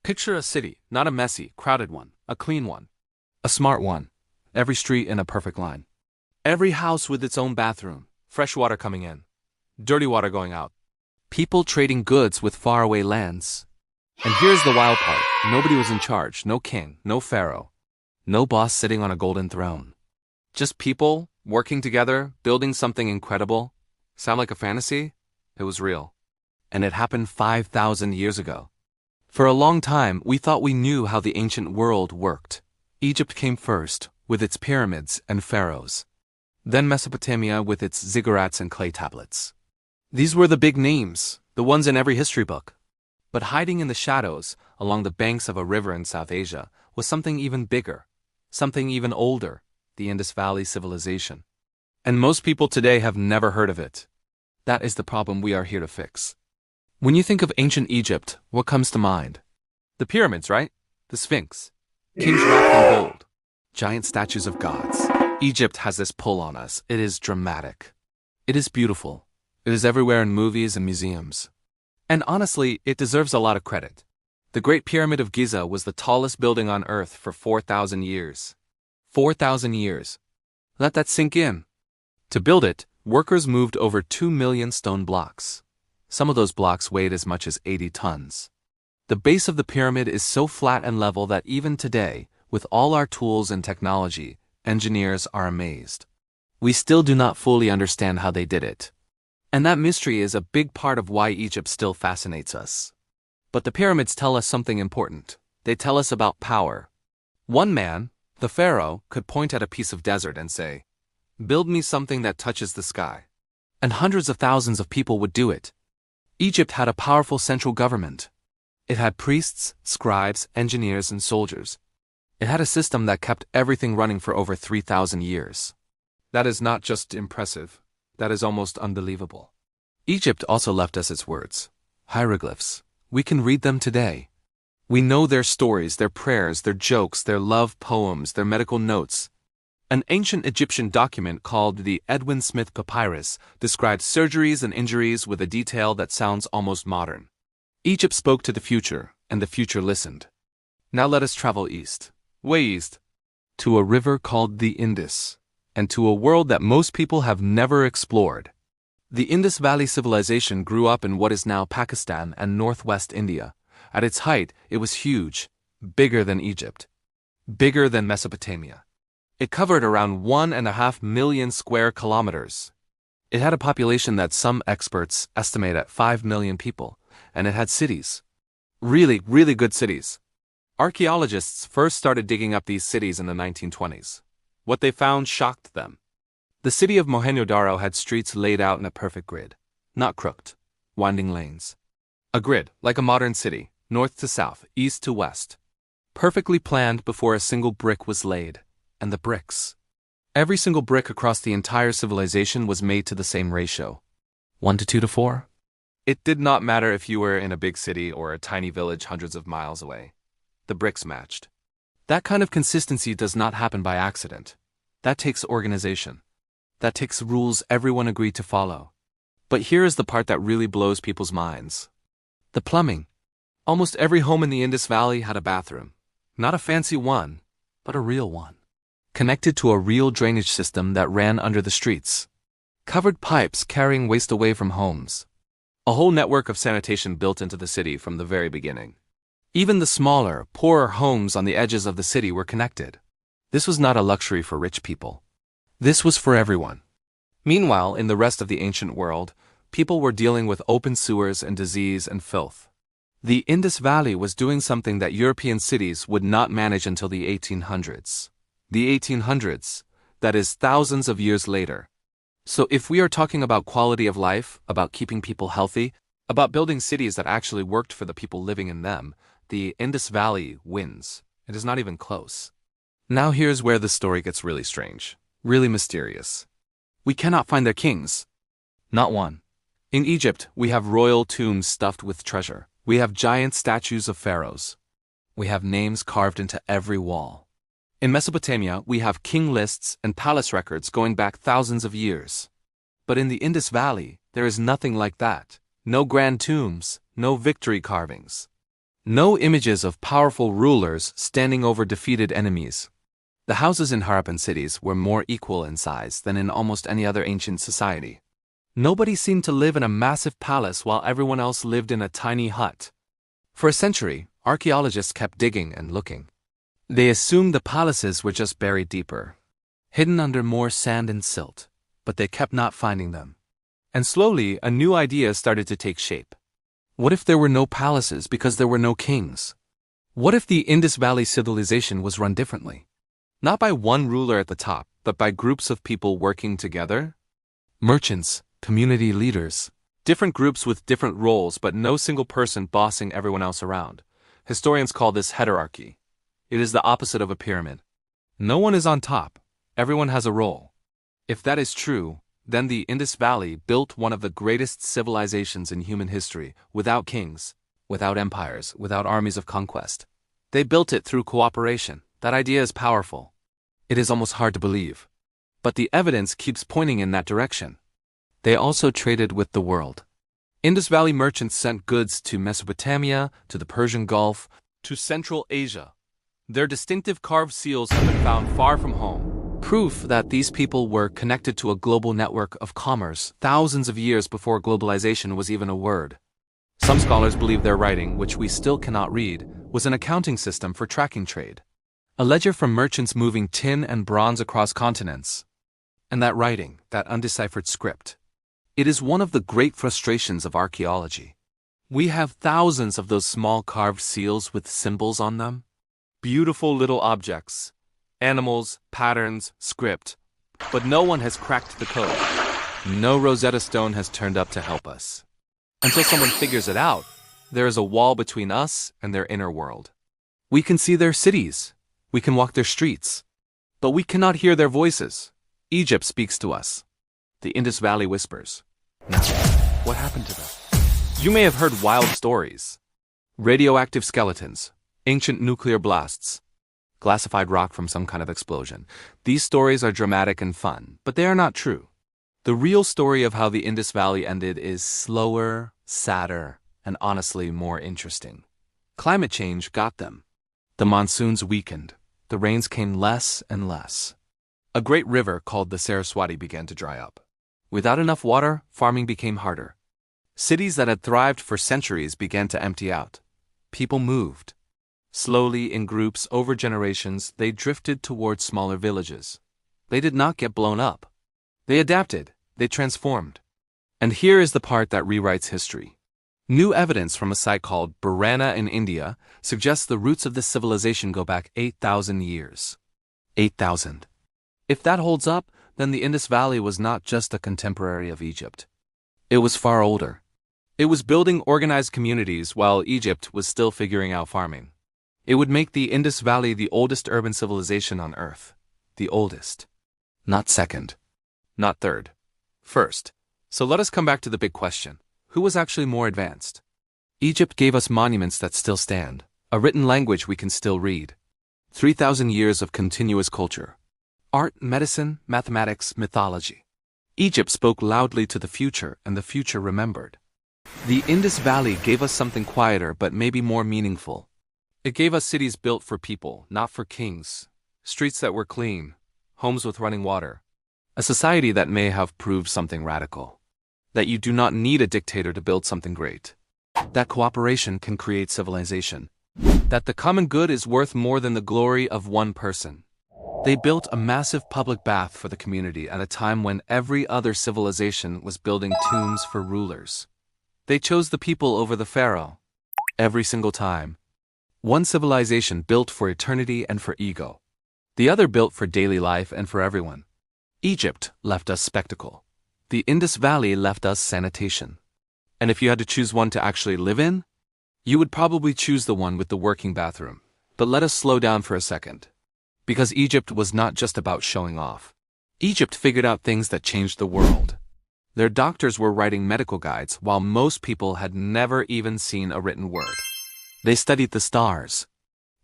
Picture a city, not a messy, crowded one, a clean one. A smart one. Every street in a perfect line. Every house with its own bathroom, fresh water coming in, dirty water going out. People trading goods with faraway lands. And here's the wild part. Nobody was in charge, no king, no pharaoh, no boss sitting on a golden throne. Just people, working together, building something incredible. Sound like a fantasy? It was real. And it happened 5,000 years ago. For a long time, we thought we knew how the ancient world worked. Egypt came first, with its pyramids and pharaohs. Then Mesopotamia with its ziggurats and clay tablets. These were the big names, the ones in every history book. But hiding in the shadows, along the banks of a river in South Asia, was something even bigger, something even older, the Indus Valley civilization. And most people today have never heard of it. That is the problem we are here to fix. When you think of ancient Egypt, what comes to mind? The pyramids, right? The Sphinx. Kings wrapped in gold. Giant statues of gods. Egypt has this pull on us. It is dramatic. It is beautiful. It is everywhere in movies and museums. And honestly, it deserves a lot of credit. The Great Pyramid of Giza was the tallest building on Earth for 4,000 years. 4,000 years. Let that sink in. To build it, workers moved over 2 million stone blocks. Some of those blocks weighed as much as 80 tons. The base of the pyramid is so flat and level that even today, with all our tools and technology, engineers are amazed. We still do not fully understand how they did it. And that mystery is a big part of why Egypt still fascinates us. But the pyramids tell us something important. They tell us about power. One man, the pharaoh, could point at a piece of desert and say, "Build me something that touches the sky." And hundreds of thousands of people would do it. Egypt had a powerful central government. It had priests, scribes, engineers, and soldiers. It had a system that kept everything running for over 3,000 years. That is not just impressive. That is almost unbelievable. Egypt also left us its words. Hieroglyphs. We can read them today. We know their stories, their prayers, their jokes, their love poems, their medical notes. An ancient Egyptian document called the Edwin Smith Papyrus described surgeries and injuries with a detail that sounds almost modern. Egypt spoke to the future, and the future listened. Now let us travel east, way east, to a river called the Indus, and to a world that most people have never explored. The Indus Valley civilization grew up in what is now Pakistan and northwest India. At its height, it was huge, bigger than Egypt, bigger than Mesopotamia. It covered around 1.5 million square kilometers. It had a population that some experts estimate at 5 million people, and it had cities. Really, really good cities. Archaeologists first started digging up these cities in the 1920s. What they found shocked them. The city of Mohenjo-Daro had streets laid out in a perfect grid, not crooked, winding lanes. A grid, like a modern city, north to south, east to west. Perfectly planned before a single brick was laid. And the bricks. Every single brick across the entire civilization was made to the same ratio. 1 to 2 to 4? It did not matter if you were in a big city or a tiny village hundreds of miles away. The bricks matched. That kind of consistency does not happen by accident. That takes organization. That takes rules everyone agreed to follow. But here is the part that really blows people's minds. The plumbing. Almost every home in the Indus Valley had a bathroom. Not a fancy one, but a real one. Connected to a real drainage system that ran under the streets. Covered pipes carrying waste away from homes. A whole network of sanitation built into the city from the very beginning. Even the smaller, poorer homes on the edges of the city were connected. This was not a luxury for rich people. This was for everyone. Meanwhile, in the rest of the ancient world, people were dealing with open sewers and disease and filth. The Indus Valley was doing something that European cities would not manage until the 1800s. The 1800s, that is thousands of years later. So if we are talking about quality of life, about keeping people healthy, about building cities that actually worked for the people living in them, the Indus Valley wins. It is not even close. Now here's where the story gets really strange, really mysterious. We cannot find their kings. Not one. In Egypt, we have royal tombs stuffed with treasure. We have giant statues of pharaohs. We have names carved into every wall. In Mesopotamia, we have king lists and palace records going back thousands of years. But in the Indus Valley, there is nothing like that. No grand tombs, no victory carvings. No images of powerful rulers standing over defeated enemies. The houses in Harappan cities were more equal in size than in almost any other ancient society. Nobody seemed to live in a massive palace while everyone else lived in a tiny hut. For a century, archaeologists kept digging and looking. They assumed the palaces were just buried deeper, hidden under more sand and silt, but they kept not finding them. And slowly, a new idea started to take shape. What if there were no palaces because there were no kings? What if the Indus Valley civilization was run differently? Not by one ruler at the top, but by groups of people working together? Merchants, community leaders, different groups with different roles but no single person bossing everyone else around. Historians call this heterarchy. It is the opposite of a pyramid. No one is on top, everyone has a role. If that is true, then the Indus Valley built one of the greatest civilizations in human history, without kings, without empires, without armies of conquest. They built it through cooperation. That idea is powerful. It is almost hard to believe. But the evidence keeps pointing in that direction. They also traded with the world. Indus Valley merchants sent goods to Mesopotamia, to the Persian Gulf, to Central Asia. Their distinctive carved seals have been found far from home, proof that these people were connected to a global network of commerce thousands of years before globalization was even a word. Some scholars believe their writing, which we still cannot read, was an accounting system for tracking trade. A ledger from merchants moving tin and bronze across continents. And that writing, that undeciphered script, it is one of the great frustrations of archaeology. We have thousands of those small carved seals with symbols on them. Beautiful little objects, animals, patterns, script, but no one has cracked the code. No Rosetta Stone has turned up to help us. Until someone figures it out, there is a wall between us and their inner world. We can see their cities, we can walk their streets, but we cannot hear their voices. Egypt speaks to us. The Indus Valley whispers. Now, what happened to them? You may have heard wild stories. Radioactive skeletons, ancient nuclear blasts, glassified rock from some kind of explosion. These stories are dramatic and fun, but they are not true. The real story of how the Indus Valley ended is slower, sadder, and honestly more interesting. Climate change got them. The monsoons weakened. The rains came less and less. A great river called the Saraswati began to dry up. Without enough water, farming became harder. Cities that had thrived for centuries began to empty out. People moved. Slowly, in groups over generations, they drifted towards smaller villages. They did not get blown up. They adapted. They transformed. And here is the part that rewrites history. New evidence from a site called Burana in India suggests the roots of this civilization go back 8,000 years. 8,000. If that holds up, then the Indus Valley was not just a contemporary of Egypt. It was far older. It was building organized communities while Egypt was still figuring out farming. It would make the Indus Valley the oldest urban civilization on Earth. The oldest. Not second. Not third. First. So let us come back to the big question. Who was actually more advanced? Egypt gave us monuments that still stand, a written language we can still read. 3,000 years of continuous culture. Art, medicine, mathematics, mythology. Egypt spoke loudly to the future, and the future remembered. The Indus Valley gave us something quieter but maybe more meaningful. It gave us cities built for people, not for kings. Streets that were clean. Homes with running water. A society that may have proved something radical. That you do not need a dictator to build something great. That cooperation can create civilization. That the common good is worth more than the glory of one person. They built a massive public bath for the community at a time when every other civilization was building tombs for rulers. They chose the people over the pharaoh. Every single time. One civilization built for eternity and for ego. The other built for daily life and for everyone. Egypt left us spectacle. The Indus Valley left us sanitation. And if you had to choose one to actually live in, you would probably choose the one with the working bathroom. But let us slow down for a second. Because Egypt was not just about showing off. Egypt figured out things that changed the world. Their doctors were writing medical guides while most people had never even seen a written word. They studied the stars.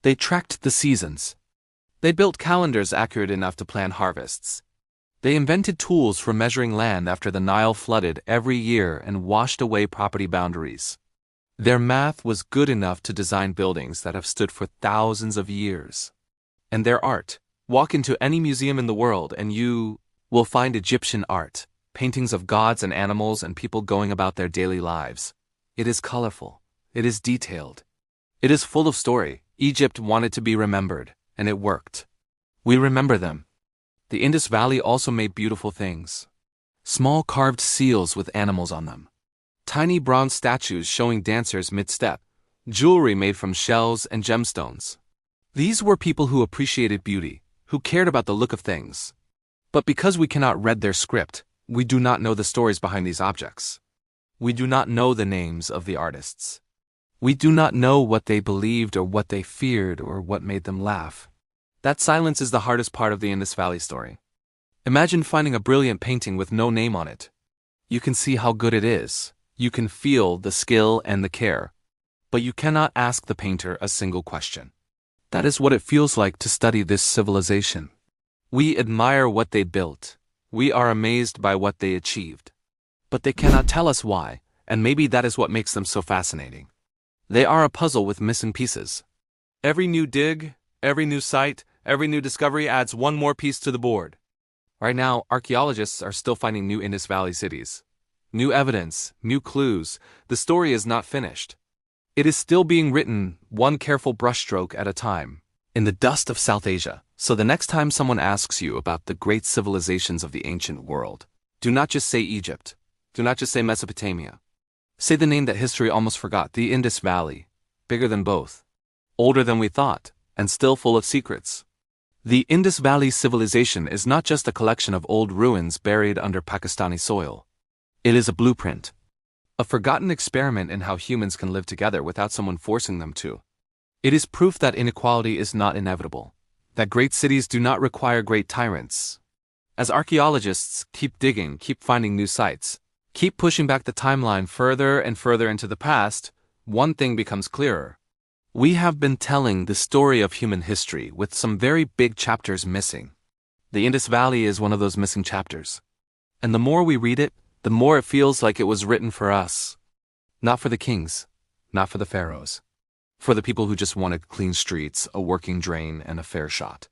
They tracked the seasons. They built calendars accurate enough to plan harvests. They invented tools for measuring land after the Nile flooded every year and washed away property boundaries. Their math was good enough to design buildings that have stood for thousands of years. And their art. Walk into any museum in the world and you will find Egyptian art, paintings of gods and animals and people going about their daily lives. It is colorful. It is detailed. It is full of story. Egypt wanted to be remembered, and it worked. We remember them. The Indus Valley also made beautiful things. Small carved seals with animals on them. Tiny bronze statues showing dancers mid-step. Jewelry made from shells and gemstones. These were people who appreciated beauty, who cared about the look of things. But because we cannot read their script, we do not know the stories behind these objects. We do not know the names of the artists. We do not know what they believed or what they feared or what made them laugh. That silence is the hardest part of the Indus Valley story. Imagine finding a brilliant painting with no name on it. You can see how good it is. You can feel the skill and the care. But you cannot ask the painter a single question. That is what it feels like to study this civilization. We admire what they built. We are amazed by what they achieved. But they cannot tell us why, and maybe that is what makes them so fascinating. They are a puzzle with missing pieces. Every new dig, every new site, every new discovery adds one more piece to the board. Right now, archaeologists are still finding new Indus Valley cities. New evidence, new clues. The story is not finished. It is still being written, one careful brushstroke at a time, in the dust of South Asia. So the next time someone asks you about the great civilizations of the ancient world, do not just say Egypt. Do not just say Mesopotamia. Say the name that history almost forgot, the Indus Valley. Bigger than both. Older than we thought, and still full of secrets. The Indus Valley civilization is not just a collection of old ruins buried under Pakistani soil. It is a blueprint. A forgotten experiment in how humans can live together without someone forcing them to. It is proof that inequality is not inevitable. That great cities do not require great tyrants. As archaeologists keep digging, keep finding new sites, keep pushing back the timeline further and further into the past, one thing becomes clearer. We have been telling the story of human history with some very big chapters missing. The Indus Valley is one of those missing chapters. And the more we read it, the more it feels like it was written for us. Not for the kings, not for the pharaohs. For the people who just wanted clean streets, a working drain, and a fair shot.